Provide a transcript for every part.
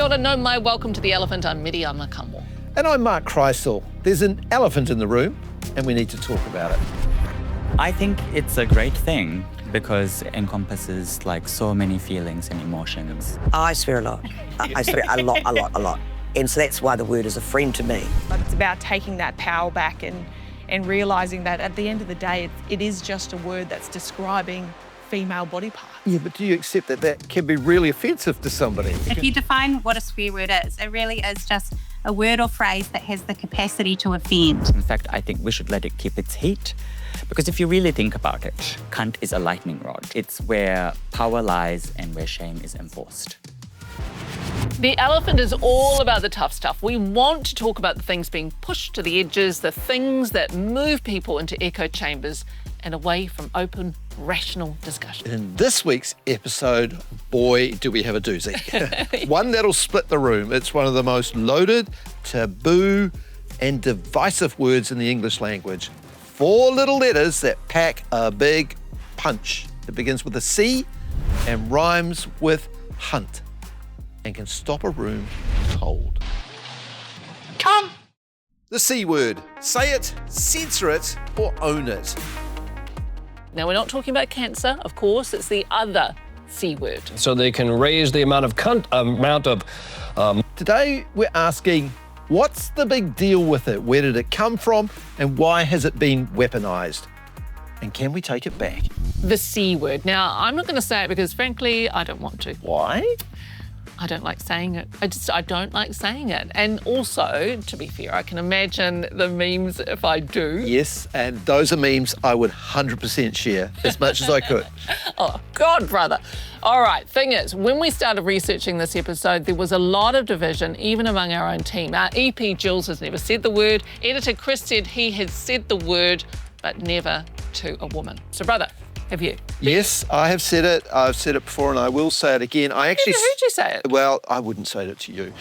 Kia ora, no mai, welcome to The Elephant. I'm Miri Amakamwa. And I'm Mark Kreisel. There's an elephant in the room and we need to talk about it. I think it's a great thing because it encompasses like so many feelings and emotions. I swear a lot. I swear a lot. And so that's why the word is a friend to me. But it's about taking that power back and realising that at the end of the day, it is just a word that's describing female body parts. Yeah, but do you accept that that can be really offensive to somebody? If you define what a swear word is, it really is just a word or phrase that has the capacity to offend. In fact, I think we should let it keep its heat. Because if you really think about it, cunt is a lightning rod. It's where power lies and where shame is enforced. The Elephant is all about the tough stuff. We want to talk about the things being pushed to the edges, the things that move people into echo chambers and away from open, rational discussion. In this week's episode, boy, do we have a doozy. One that'll split the room. It's one of the most loaded, taboo, and divisive words in the English language. 4 little letters that pack a big punch. It begins with a C and rhymes with hunt and can stop a room cold. Come! The C word. Say it, censor it, or own it. Now, we're not talking about cancer, of course. It's the other C word. So they can raise the amount of Today, we're asking, what's the big deal with it? Where did it come from? And why has it been weaponized? And can we take it back? The C word. Now, I'm not going to say it because, frankly, I don't want to. Why? I don't like saying it. I don't like saying it. And also, to be fair, I can imagine the memes if I do. Yes, and those are memes I would 100% share as much as I could. Oh, God, brother. All right, thing is, when we started researching this episode, there was a lot of division, even among our own team. Our EP, Jules, has never said the word. Editor Chris said he had said the word, but never to a woman. So, brother, have you? Yes, I have said it. I've said it before and I will say it again. I actually heard you say it. Well, I wouldn't say it to you.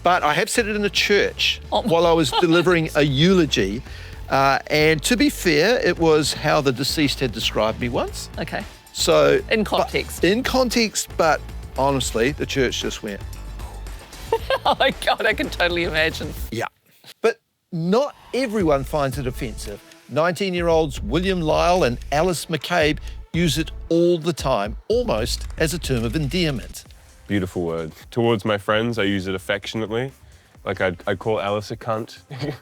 But I have said it in the church while I was delivering a eulogy. And to be fair, it was how the deceased had described me once. Okay. So in context. In context, but honestly, the church just went. Oh my God, I can totally imagine. Yeah. But not everyone finds it offensive. 19-year-olds William Lyle and Alice McCabe use it all the time, almost as a term of endearment. Beautiful word. Towards my friends, I use it affectionately. Like I'd call Alice a cunt.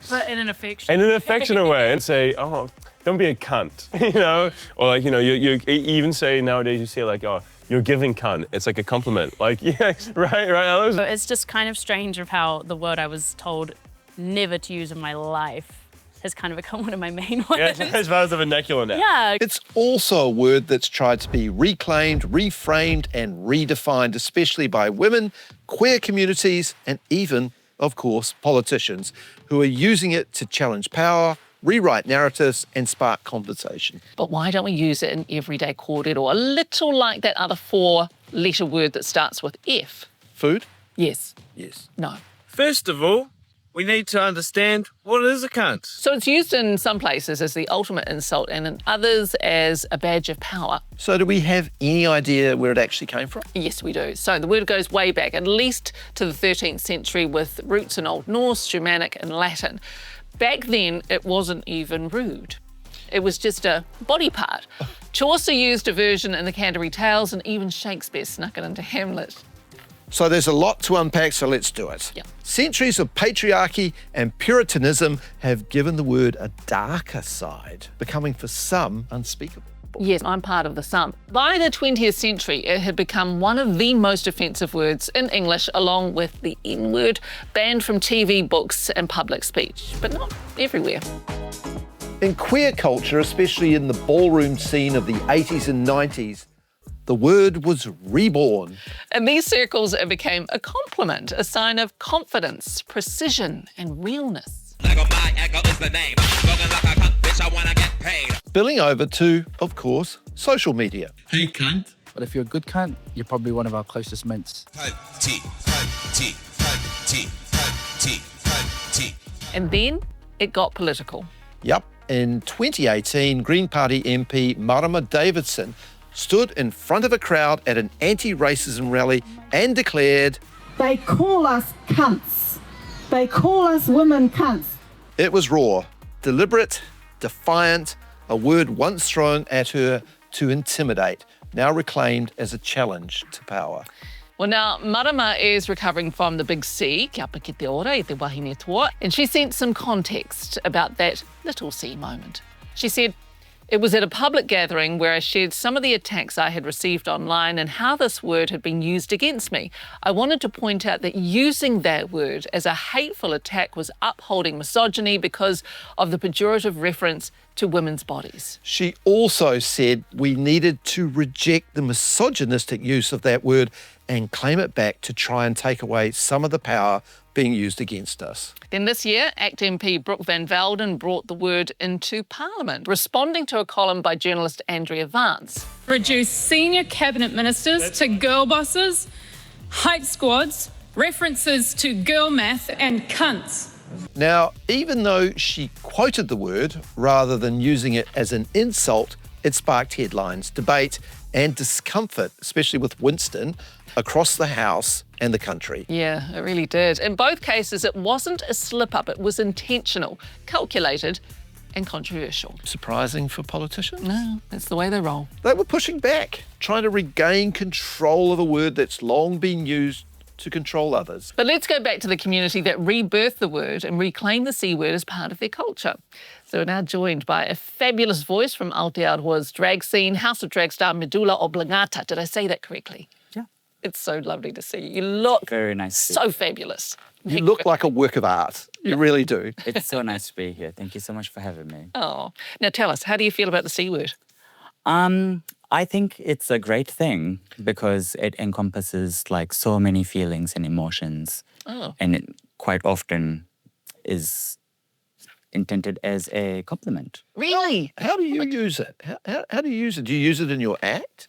But in an affectionate In an affectionate way, and say, oh, don't be a cunt, you know? Or like, you know, you even say nowadays, you say like, oh, you're giving cunt. It's like a compliment. Like, yeah, right, Alice? It's just kind of strange of how the word I was told never to use in my life has kind of become one of my main words. Yeah, as far as the vernacular now. Yeah. It's also a word that's tried to be reclaimed, reframed, and redefined, especially by women, queer communities, and even, of course, politicians who are using it to challenge power, rewrite narratives, and spark conversation. But why don't we use it in everyday kōrero? A little like that other 4-letter word that starts with F. Food? Yes. Yes. No. First of all, we need to understand what is a cunt. So it's used in some places as the ultimate insult and in others as a badge of power. So do we have any idea where it actually came from? Yes, we do. So the word goes way back, at least to the 13th century, with roots in Old Norse, Germanic and Latin. Back then, it wasn't even rude. It was just a body part. Chaucer used a version in the Canterbury Tales and even Shakespeare snuck it into Hamlet. So there's a lot to unpack, so let's do it. Yep. Centuries of patriarchy and Puritanism have given the word a darker side, becoming for some unspeakable. Yes, I'm part of the some. By the 20th century, it had become one of the most offensive words in English, along with the N-word, banned from TV, books and public speech, but not everywhere. In queer culture, especially in the ballroom scene of the 80s and 90s, the word was reborn. In these circles, it became a compliment, a sign of confidence, precision and realness. Spilling over to, of course, social media. Hey, cunt. But if you're a good cunt, you're probably one of our closest mates. And then it got political. Yup. In 2018, Green Party MP Marama Davidson stood in front of a crowd at an anti-racism rally and declared, They call us cunts. They call us women cunts. It was raw, deliberate, defiant, a word once thrown at her to intimidate, now reclaimed as a challenge to power. Well, now, Marama is recovering from the big C, kia ora ki te ora i te wahine toa, and she sent some context about that little C moment. She said, "It was at a public gathering where I shared some of the attacks I had received online and how this word had been used against me. I wanted to point out that using that word as a hateful attack was upholding misogyny because of the pejorative reference to women's bodies." She also said we needed to reject the misogynistic use of that word and claim it back to try and take away some of the power being used against us. Then this year, ACT MP Brooke Van Velden brought the word into Parliament, responding to a column by journalist Andrea Vance. Reduce senior cabinet ministers to girl bosses, hype squads, references to girl math and cunts. Now, even though she quoted the word rather than using it as an insult, it sparked headlines, debate and discomfort, especially with Winston, across the House and the country. Yeah, it really did. In both cases, it wasn't a slip-up. It was intentional, calculated and controversial. Surprising for politicians? No, that's the way they roll. They were pushing back, trying to regain control of a word that's long been used to control others. But let's go back to the community that rebirthed the word and reclaimed the C word as part of their culture. So we're now joined by a fabulous voice from Aotearoa's drag scene, House of Drag star Medulla Oblongata. Did I say that correctly? Yeah. It's so lovely to see you. You look very nice. So fabulous. You look like a work of art. You really do. It's so nice to be here. Thank you so much for having me. Oh, now tell us, how do you feel about the C word? I think it's a great thing because it encompasses like so many feelings and emotions. Oh. And it quite often is intended as a compliment. Really? How do you use it? How do you use it? Do you use it in your act?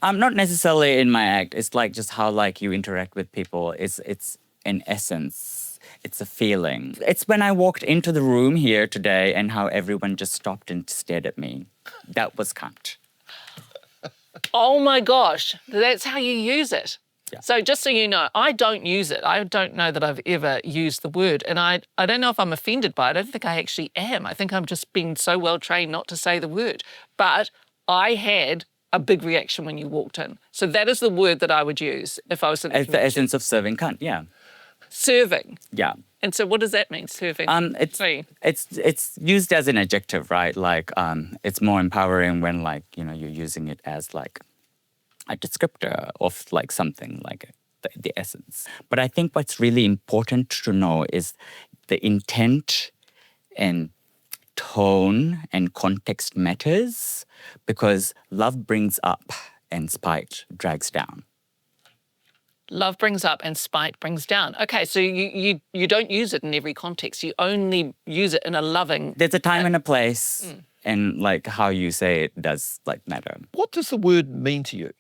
Not necessarily in my act. It's like just how like you interact with people. It's an essence. It's a feeling. It's when I walked into the room here today and how everyone just stopped and stared at me. That was cunt. Oh my gosh, that's how you use it. Yeah. So just so you know, I don't use it. I don't know that I've ever used the word. And I don't know if I'm offended by it. I don't think I actually am. I think I'm just being so well trained not to say the word. But I had a big reaction when you walked in. So that is the word that I would use if I was in the the essence of serving cunt, yeah. Serving. Yeah. And so what does that mean, serving? It's used as an adjective, right? Like it's more empowering when like, you know, you're using it as like a descriptor of like something like the essence. But I think what's really important to know is the intent and tone and context matters because love brings up and spite drags down. Love brings up and spite brings down. Okay, so you don't use it in every context. You only use it in a loving... There's a time and a place, and like how you say it does like matter. What does the word mean to you?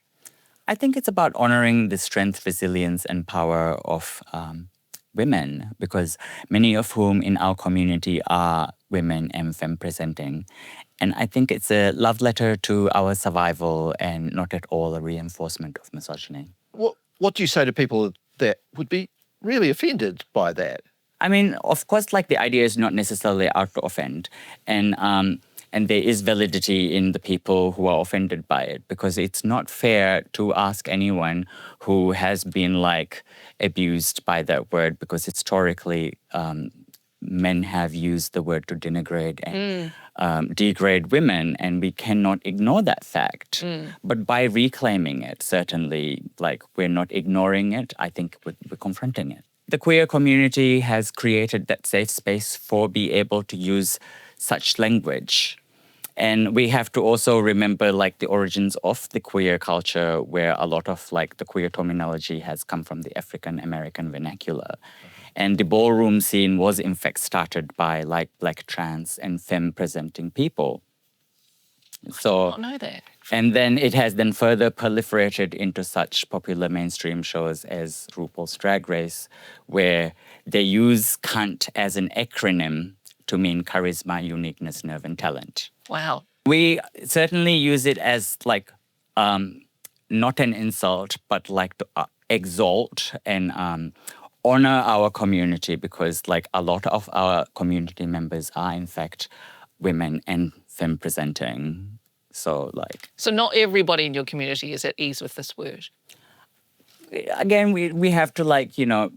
I think it's about honoring the strength, resilience, and power of women, because many of whom in our community are women and femme presenting. And I think it's a love letter to our survival and not at all a reinforcement of misogyny. What do you say to people that would be really offended by that? I mean, of course, like the idea is not necessarily out to offend. And there is validity in the people who are offended by it because it's not fair to ask anyone who has been like abused by that word because historically men have used the word to denigrate and degrade women, and we cannot ignore that fact. But by reclaiming it, certainly, like we're not ignoring it, I think we're confronting it. The queer community has created that safe space for be able to use such language. And we have to also remember like the origins of the queer culture where a lot of like the queer terminology has come from the African American vernacular. And the ballroom scene was in fact started by like Black trans and femme presenting people. So, I did not know that. And then it has then further proliferated into such popular mainstream shows as RuPaul's Drag Race, where they use cunt as an acronym to mean charisma, uniqueness, nerve, and talent. Wow. We certainly use it as like not an insult, but like to exalt and honor our community, because like a lot of our community members are in fact women and femme presenting. So not everybody in your community is at ease with this word. Again, we have to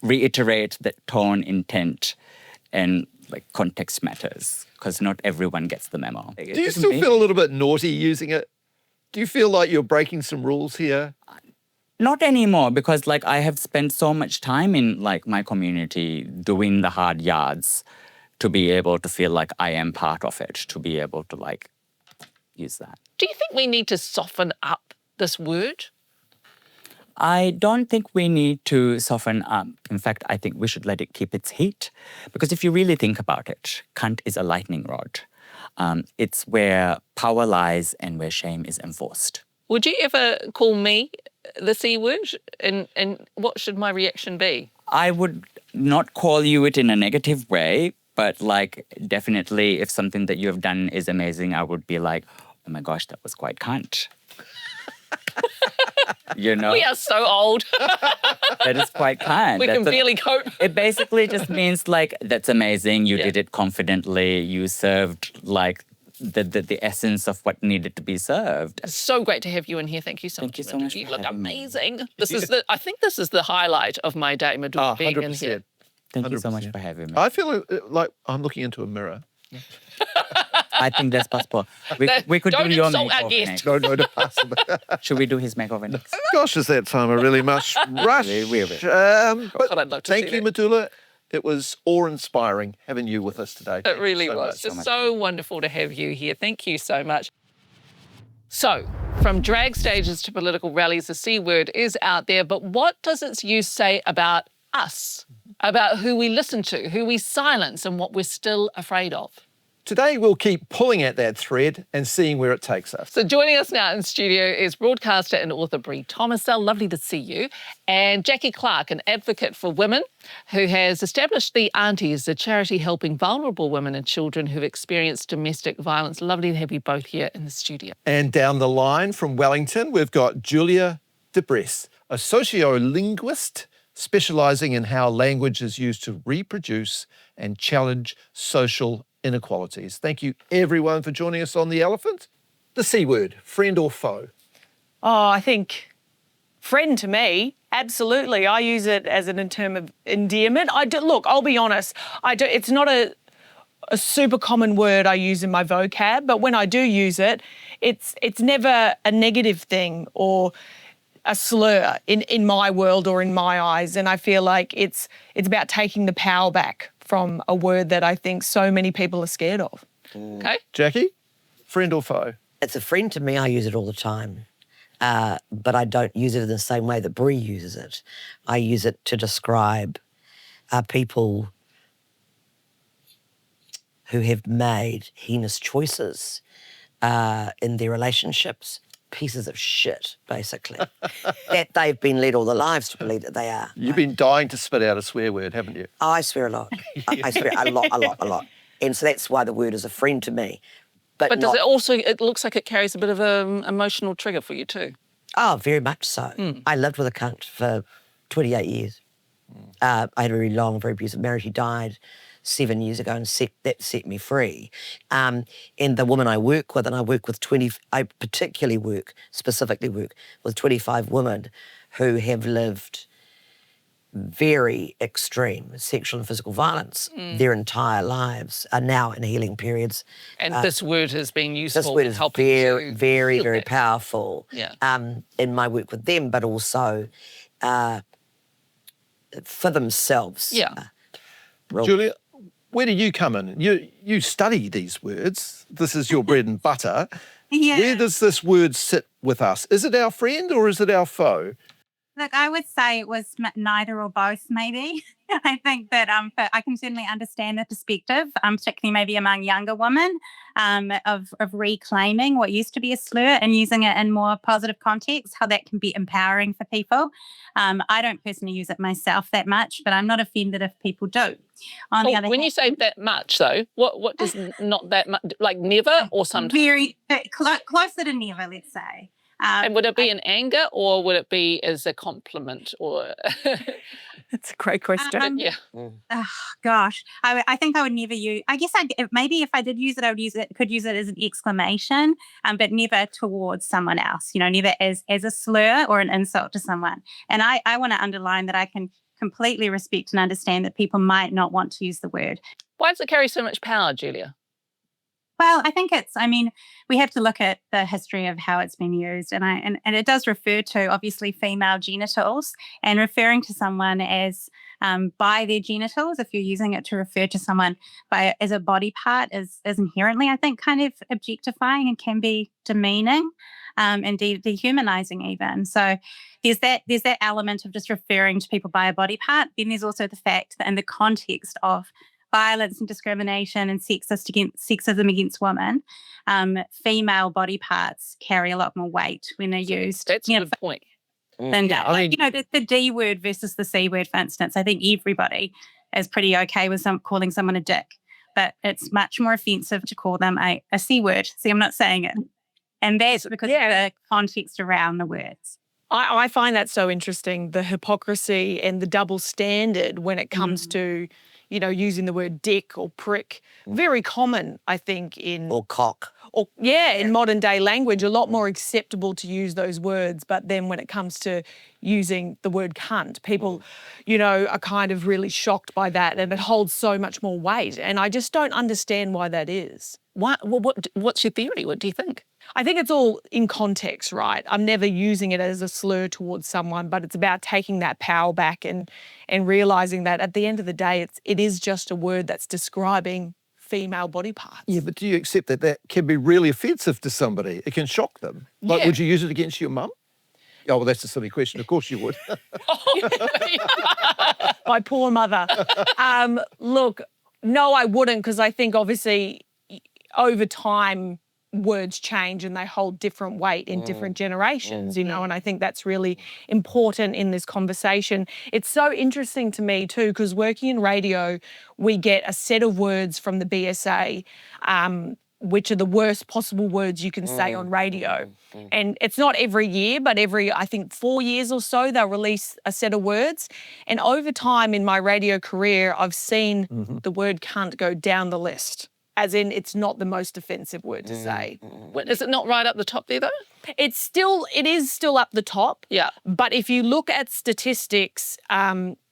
reiterate that tone, intent, and context matters, because not everyone gets the memo. Do you still feel a little bit naughty using it? Do you feel like you're breaking some rules here? Not anymore, because I have spent so much time in my community doing the hard yards to be able to feel like I am part of it, to be able to use that. Do you think we need to soften up this word? I don't think we need to soften up. In fact, I think we should let it keep its heat. Because if you really think about it, cunt is a lightning rod. It's where power lies and where shame is enforced. Would you ever call me the C word? And what should my reaction be? I would not call you it in a negative way, but definitely if something that you have done is amazing, I would be like, oh my gosh, that was quite cunt. We are so old. That is quite kind. We can barely cope. It basically just means that's amazing. You did it confidently. You served the essence of what needed to be served. It's so great to have you in here. Thank you so much. Thank you so much. You look amazing. I think this is the highlight of my day, Madhu, being in here. Thank you so much for having me. I feel like I'm looking into a mirror. I think that's possible. We could do your makeover next. No, not possible. Should we do his makeover next? Gosh, is that time I really must rush. But thank you, Madula. It was awe-inspiring having you with us today. It really was. Just so wonderful to have you here. Thank you so much. So, from drag stages to political rallies, the C word is out there, but what does its use say about us? About who we listen to, who we silence, and what we're still afraid of? Today, we'll keep pulling at that thread and seeing where it takes us. So joining us now in studio is broadcaster and author Bree Thomasdale. Lovely to see you. And Jackie Clark, an advocate for women who has established the Aunties, a charity helping vulnerable women and children who've experienced domestic violence. Lovely to have you both here in the studio. And down the line from Wellington, we've got Julia DeBress, a sociolinguist specialising in how language is used to reproduce and challenge social inequalities. Thank you, everyone, for joining us on The Elephant. The C word, friend or foe? Oh, I think friend to me, absolutely. I use it as an term of endearment. Look, I'll be honest. It's not a super common word I use in my vocab, but when I do use it, it's never a negative thing or a slur in my world or in my eyes. And I feel like it's about taking the power back from a word that I think so many people are scared of. Okay. Jackie, friend or foe? It's a friend to me. I use it all the time. But I don't use it in the same way that Bree uses it. I use it to describe people who have made heinous choices in their relationships. Pieces of shit, basically, that they've been led all their lives to believe that they are. You've been dying to spit out a swear word, haven't you? Oh, I swear a lot. I swear a lot. And so that's why the word is a friend to me. But does it also, it looks like it carries a bit of an emotional trigger for you too? Oh, very much so. I lived with a cunt for 28 years. I had a really long, very abusive marriage. He died 7 years ago, and that set me free. And the woman I work with, and I work with specifically work with 25 women who have lived very extreme sexual and physical violence their entire lives, are now in healing periods. And this word has been useful. This word is very powerful in my work with them, but also for themselves. Yeah. Julia, where do you come in? You study these words. This is your bread and butter. Yeah. Where does this word sit with us? Is it our friend or is it our foe? Look, I would say it was neither or both, maybe. I think that but I can certainly understand the perspective, particularly maybe among younger women, of reclaiming what used to be a slur and using it in more positive context, how that can be empowering for people. I don't personally use it myself that much, but I'm not offended if people do. On the other when hand, you say that much, though, what does not that much, like never or sometimes? Very closer to never, let's say. And would it be in anger or would it be as a compliment or? That's a great question. Yeah. Oh, gosh, I think I would never use. I guess maybe if I did use it, I would could use it as an exclamation, but never towards someone else. You know, never as a slur or an insult to someone. And I want to underline that I can completely respect and understand that people might not want to use the word. Why does it carry so much power, Julia? Well, I think we have to look at the history of how it's been used. And it does refer to, obviously, female genitals, and referring to someone as by their genitals, if you're using it to refer to someone as a body part, is inherently, I think, kind of objectifying and can be demeaning and dehumanizing even. So there's that element of just referring to people by a body part. Then there's also the fact that in the context of violence and discrimination and sexism against women, female body parts carry a lot more weight when they're used. That's a good point. The D word versus the C word, for instance. I think everybody is pretty okay with calling someone a dick, but it's much more offensive to call them a C word. See, I'm not saying it. And that's because of the context around the words. I find that so interesting, the hypocrisy and the double standard when it comes to, using the word dick or prick. Very common, I think, or cock. In modern day language, a lot more acceptable to use those words. But then when it comes to using the word cunt, people, are kind of really shocked by that, and it holds so much more weight. And I just don't understand why that is. What's your theory? What do you think? I think it's all in context, right? I'm never using it as a slur towards someone, but it's about taking that power back and realising that at the end of the day, it is just a word that's describing female body parts. Yeah, but do you accept that can be really offensive to somebody? It can shock them. Like, would you use it against your mum? Oh, well, that's a silly question. Of course you would. My poor mother. Look, no, I wouldn't, because I think obviously over time words change and they hold different weight in different generations, and I think that's really important in this conversation. It's so interesting to me too, because working in radio, we get a set of words from the BSA, which are the worst possible words you can say on radio. And it's not every year, but every, I think, 4 years or so, they'll release a set of words. And over time in my radio career, I've seen the word cunt go down the list. As in, it's not the most offensive word to say. Is it not right up the top there, though? It is still up the top. Yeah. But if you look at statistics,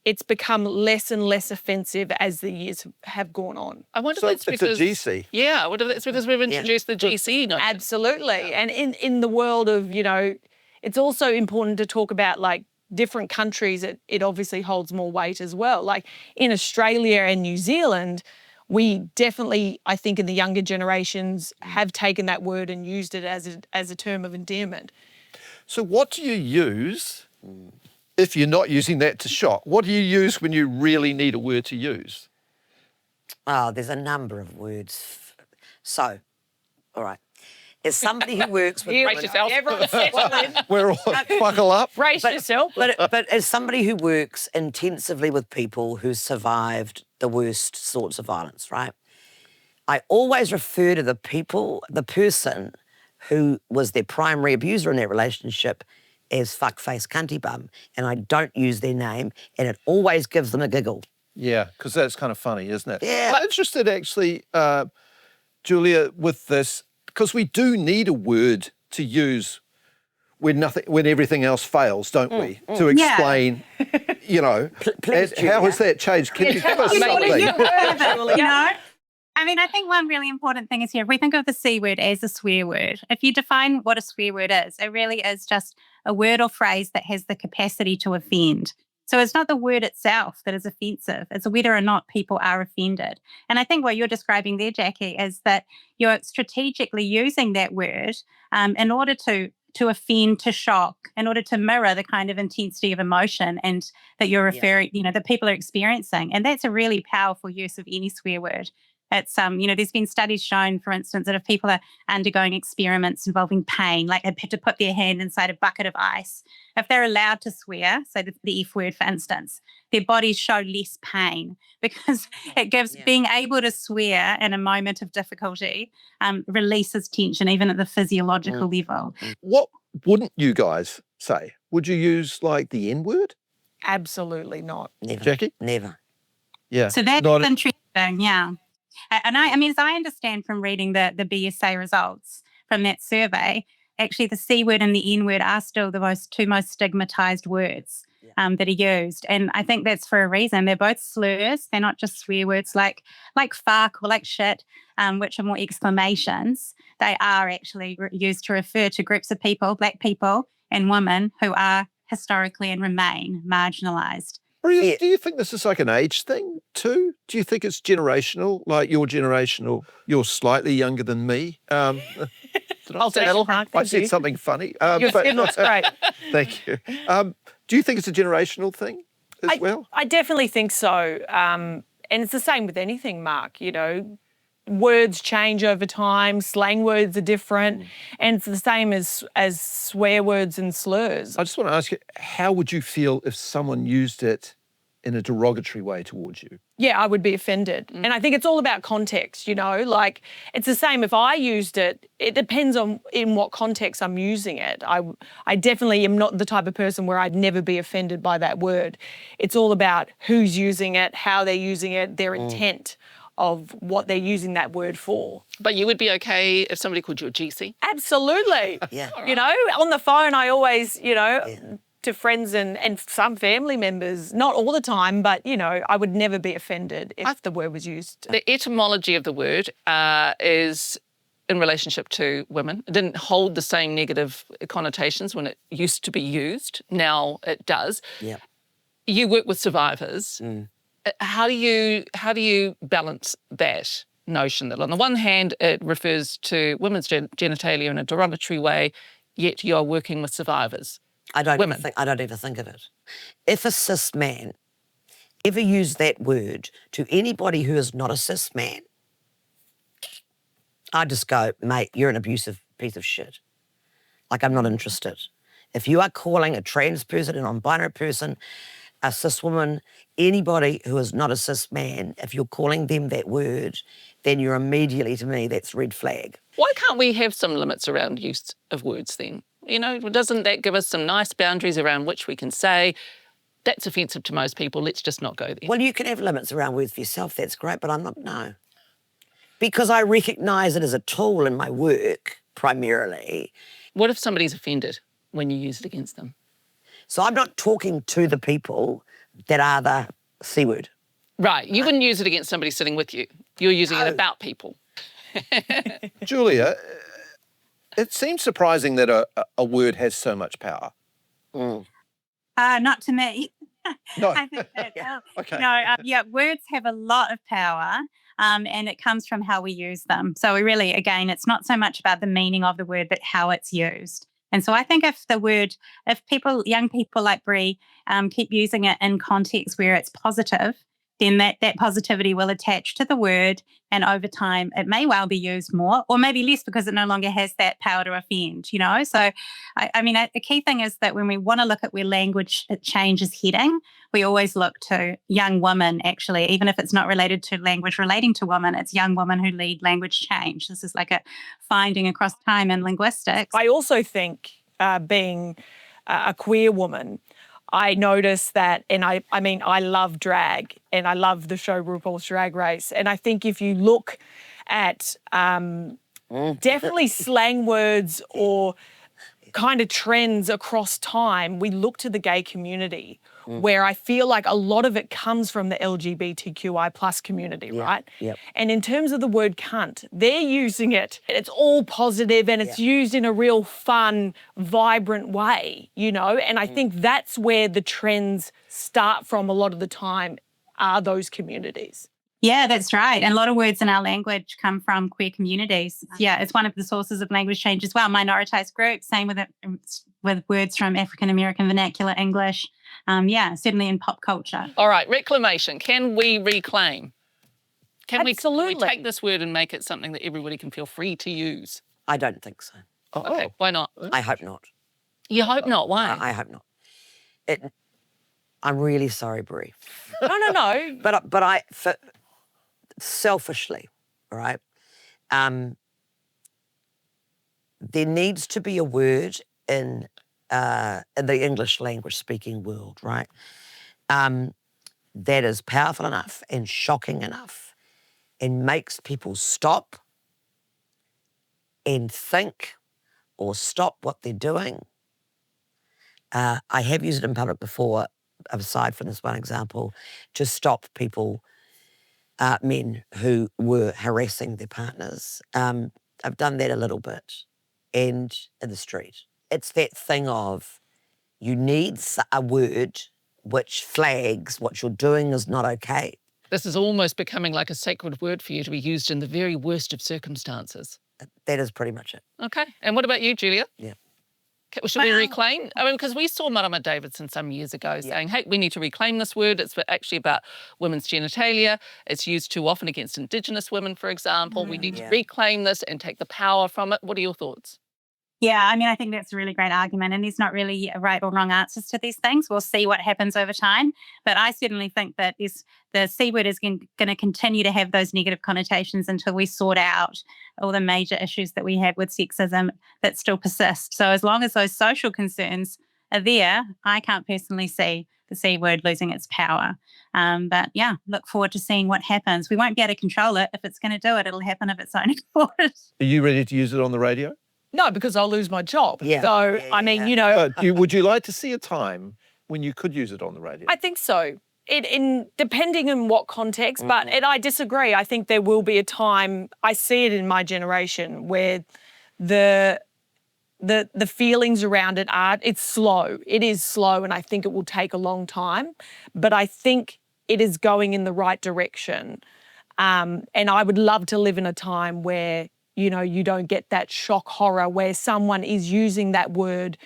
it's become less and less offensive as the years have gone on. I wonder if that's because... it's a GC. Yeah, I wonder if that's because we've introduced the GC notion. Absolutely. And in the world of, it's also important to talk about, like, different countries. It obviously holds more weight as well. Like, in Australia and New Zealand, we definitely, I think, in the younger generations have taken that word and used it as a term of endearment. So what do you use if you're not using that to shock? What do you use when you really need a word to use? Oh, there's a number of words. So, all right. As somebody who works with... Brace yourself. We're all buckle up. Brace yourself. But as somebody who works intensively with people who survived the worst sorts of violence, right? I always refer to the person who was their primary abuser in that relationship as fuckface cunty bum, and I don't use their name, and it always gives them a giggle. Yeah, because that's kind of funny, isn't it? Yeah. I'm interested, actually, Julia, with this, because we do need a word to use when everything else fails, don't we? To explain, Please, how has that changed? Can you give us something? I mean, I think one really important thing is here, if we think of the C word as a swear word, if you define what a swear word is, it really is just a word or phrase that has the capacity to offend. So it's not the word itself that is offensive, it's whether or not people are offended. And I think what you're describing there, Jackie, is that you're strategically using that word in order to offend, to shock, in order to mirror the kind of intensity of emotion and that you're referring, that people are experiencing. And that's a really powerful use of any swear word. It's, there's been studies shown, for instance, that if people are undergoing experiments involving pain, like they have to put their hand inside a bucket of ice, if they're allowed to swear, so the F word, for instance, their bodies show less pain because it gives being able to swear in a moment of difficulty releases tension, even at the physiological level. What wouldn't you guys say? Would you use like the N word? Absolutely not. Never. Jackie? Never. Yeah. So that's not- interesting, yeah. And I mean, as I understand from reading the BSA results from that survey, actually the C word and the N word are still the two most stigmatized words that are used. And I think that's for a reason. They're both slurs. They're not just swear words like fuck or like shit, which are more exclamations. They are actually used to refer to groups of people, Black people and women, who are historically and remain marginalised. Maria, do you think this is like an age thing too? Do you think it's generational? Like your generational, you're slightly younger than me. I'll say that. I said something funny. Your skin looks great. Thank you. Do you think it's a generational thing as well? I definitely think so. And it's the same with anything, Mark. You know, words change over time, slang words are different, and it's the same as swear words and slurs. I just want to ask you, how would you feel if someone used it in a derogatory way towards you? Yeah, I would be offended. And I think it's all about context, you know, like it's the same if I used it, it depends on in what context I'm using it. I definitely am not the type of person where I'd never be offended by that word. It's all about who's using it, how they're using it, their intent of what they're using that word for. But you would be okay if somebody called you a GC? Absolutely. Yeah. You know, on the phone I always, you know, to friends and some family members, not all the time, but, you know, I would never be offended if the word was used. The etymology of the word is in relationship to women. It didn't hold the same negative connotations when it used to be used. Now it does. Yeah. You work with survivors. How do you balance that notion that on the one hand it refers to women's genitalia in a derogatory way, yet you're working with survivors? I don't even think of it. If a cis man ever used that word to anybody who is not a cis man, I just go, mate, you're an abusive piece of shit. Like, I'm not interested. If you are calling a trans person, a non-binary person, a cis woman, anybody who is not a cis man, if you're calling them that word, then you're immediately, to me, that's red flag. Why can't we have some limits around use of words then? You know, doesn't that give us some nice boundaries around which we can say, that's offensive to most people, let's just not go there? Well, you can have limits around words for yourself, that's great, but I'm not, no. Because I recognise it as a tool in my work, primarily. What if somebody's offended when you use it against them? So I'm not talking to the people that are the C word. Right, you wouldn't use it against somebody sitting with you. You're using it about people. Julia, it seems surprising that a word has so much power. Not to me. No. I think that, Okay. No, words have a lot of power, and it comes from how we use them. So we really, again, it's not so much about the meaning of the word, but how it's used. And so I think if young people like Brie, keep using it in context where it's positive, then that positivity will attach to the word, and over time it may well be used more or maybe less because it no longer has that power to offend, you know? So, I mean, the key thing is that when we want to look at where language change is heading, we always look to young women, actually, even if it's not related to language relating to women, it's young women who lead language change. This is like a finding across time in linguistics. I also think being a queer woman, I noticed that, and I mean, I love drag and I love the show RuPaul's Drag Race. And I think if you look at definitely slang words or kind of trends across time, we look to the gay community where I feel like a lot of it comes from the LGBTQI plus community, right? Yep. And in terms of the word cunt, they're using it. It's all positive and it's used in a real fun, vibrant way, you know? And I think that's where the trends start from a lot of the time, are those communities. Yeah, that's right. And a lot of words in our language come from queer communities. Yeah, it's one of the sources of language change as well. Minoritized groups, same with words from African American vernacular English. Certainly in pop culture. All right, reclamation. Can we reclaim? Can we take this word and make it something that everybody can feel free to use? I don't think so. Okay, why not? I hope not. You hope not? Why? I hope not. I'm really sorry, Brie. No. But selfishly, right? There needs to be a word in the English language speaking world, right? That is powerful enough and shocking enough and makes people stop and think or stop what they're doing. I have used it in public before, aside from this one example, to stop people, men who were harassing their partners. I've done that a little bit, and in the street. It's that thing of you need a word which flags what you're doing is not okay. This is almost becoming like a sacred word for you to be used in the very worst of circumstances. That is pretty much it. Okay. And what about you, Julia? Yeah. Should we reclaim? I mean, because we saw Marama Davidson some years ago saying, hey, we need to reclaim this word. It's actually about women's genitalia. It's used too often against Indigenous women, for example. We need to reclaim this and take the power from it. What are your thoughts? Yeah, I mean, I think that's a really great argument, and there's not really a right or wrong answers to these things. We'll see what happens over time. But I certainly think that the C word is going to continue to have those negative connotations until we sort out all the major issues that we have with sexism that still persist. So as long as those social concerns are there, I can't personally see the C word losing its power. But yeah, look forward to seeing what happens. We won't be able to control it. If it's going to do it, it'll happen of its own accord. Are you ready to use it on the radio? No, because I'll lose my job. Yeah. So, I mean, you know. Would you like to see a time when you could use it on the radio? I think so. Depending on what context, but I disagree. I think there will be a time, I see it in my generation, where the feelings around it it's slow. It is slow, and I think it will take a long time. But I think it is going in the right direction. And I would love to live in a time where, you know, you don't get that shock horror where someone is using that word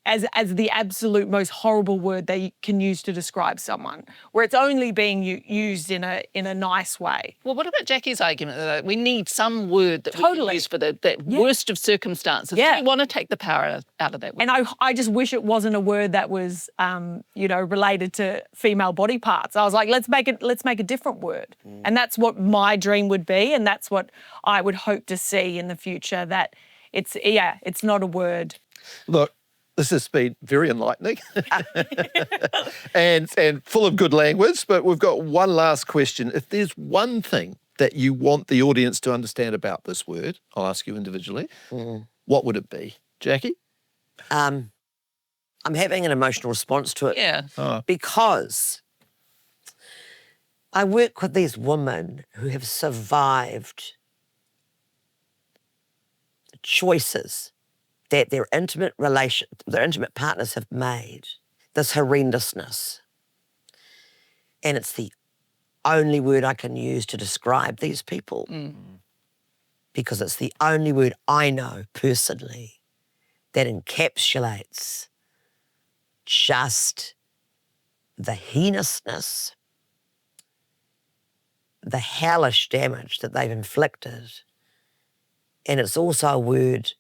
as the absolute most horrible word they can use to describe someone, where it's only being used in a nice way. Well, what about Jackie's argument that we need some word that we can use for that worst of circumstances? Yeah. We want to take the power out of that word. And I just wish it wasn't a word that was, related to female body parts. I was like, let's make a different word. And that's what my dream would be, and that's what I would hope to see in the future, that it's not a word. Look, this has been very enlightening and full of good language, but we've got one last question. If there's one thing that you want the audience to understand about this word, I'll ask you individually, what would it be? Jackie? I'm having an emotional response to it. Yeah. Because I work with these women who have survived choices that their intimate partners have made, this horrendousness. And it's the only word I can use to describe these people, because it's the only word I know personally that encapsulates just the heinousness, the hellish damage that they've inflicted. And it's also a word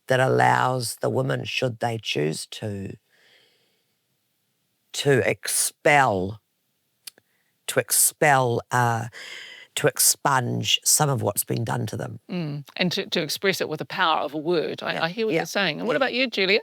that allows the women, should they choose to expunge some of what's been done to them. And to express it with the power of a word. I hear what you're saying. And what about you, Julia?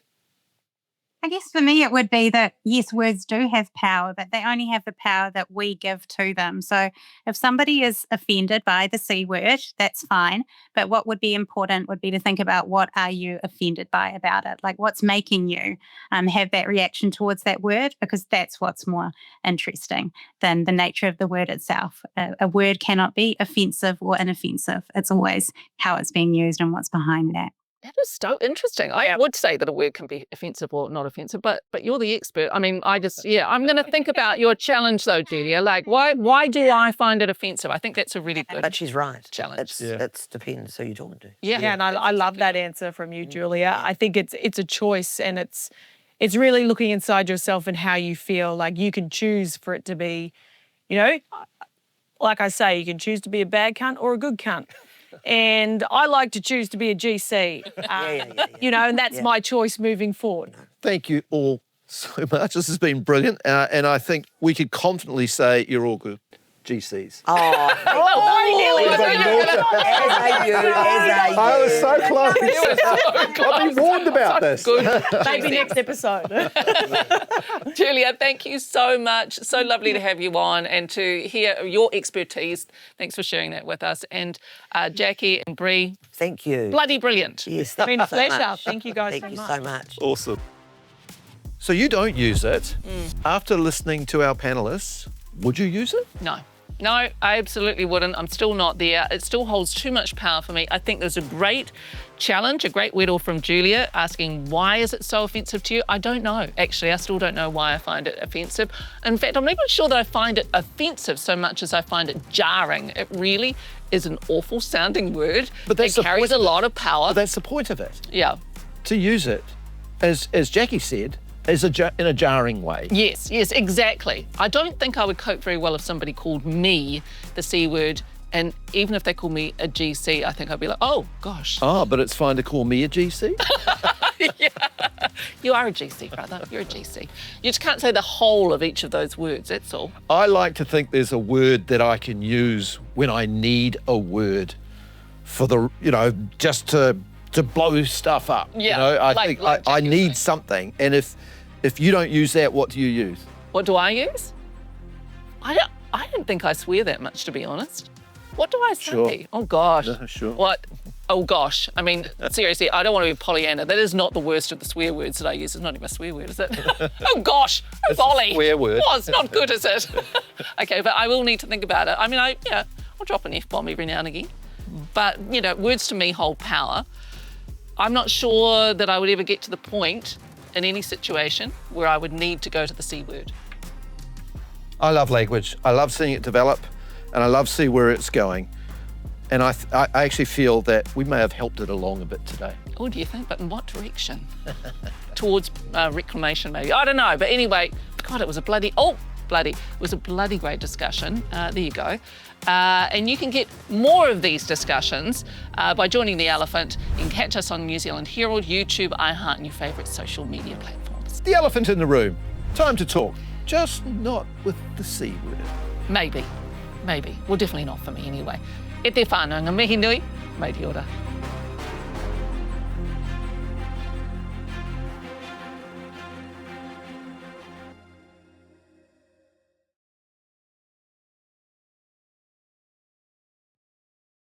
I guess for me it would be that, yes, words do have power, but they only have the power that we give to them. So if somebody is offended by the C word, that's fine. But what would be important would be to think about, what are you offended by about it? Like, what's making you have that reaction towards that word? Because that's what's more interesting than the nature of the word itself. A word cannot be offensive or inoffensive. It's always how it's being used and what's behind that. That is so interesting. I would say that a word can be offensive or not offensive, but you're the expert. I mean, I'm going to think about your challenge though, Julia. Like, why do I find it offensive? I think that's a really good But she's right. challenge. It depends who you're talking to. Yeah, and I love that answer from you, Julia. I think it's a choice, and it's really looking inside yourself and how you feel. Like, you can choose for it to be, like I say, you can choose to be a bad cunt or a good cunt. And I like to choose to be a GC, and that's my choice moving forward. Thank you all so much. This has been brilliant. And I think we could confidently say you're all good. GCs. Oh, I was so close. I've been warned about this. Good. Maybe next episode. Julia, thank you so much. So lovely to have you on and to hear your expertise. Thanks for sharing that with us. And Jackie and Bree. Thank you. Bloody brilliant. Yes, It's been a so pleasure. much. Thank you guys Thank you so so much. much. Awesome. So you don't use it. After listening to our panellists, would you use it? No. No, I absolutely wouldn't. I'm still not there. It still holds too much power for me. I think there's a great challenge, a great whittle from Julia asking why is it so offensive to you? I don't know. Actually, I still don't know why I find it offensive. In fact, I'm not even sure that I find it offensive so much as I find it jarring. It really is an awful sounding word. But that's it carries a lot of power. But that's the point of it. Yeah. To use it, as Jackie said, in a jarring way. Yes, exactly. I don't think I would cope very well if somebody called me the C word, and even if they call me a GC, I think I'd be like, oh, gosh. Oh, but it's fine to call me a GC? Yeah. You are a GC, brother. You're a GC. You just can't say the whole of each of those words, that's all. I like to think there's a word that I can use when I need a word for the, just to blow stuff up. Yeah, I think I need something. And if you don't use that, what do you use? What do I use? I don't think I swear that much, to be honest. What do I say? Sure. Oh, gosh. Sure. What? Oh, gosh. I mean, seriously, I don't want to be Pollyanna. That is not the worst of the swear words that I use. It's not even a swear word, is it? Oh, gosh. Oh, It's a volley. swear word. Oh, it's not good, is it? Okay, but I will need to think about it. I mean, I'll drop an F-bomb every now and again. But, words to me hold power. I'm not sure that I would ever get to the point in any situation where I would need to go to the C word. I love language. I love seeing it develop, and I love see where it's going. And I actually feel that we may have helped it along a bit today. Oh, do you think? But in what direction? Towards reclamation, maybe. I don't know. But anyway, God, it was a bloody great discussion. There you go. And you can get more of these discussions by joining The Elephant. You can catch us on New Zealand Herald, YouTube, iHeart, and your favourite social media platforms. The elephant in the room. Time to talk. Just not with the C word. Maybe. Well, definitely not for me anyway. E te whānau ngā mihi nui, maiti ora.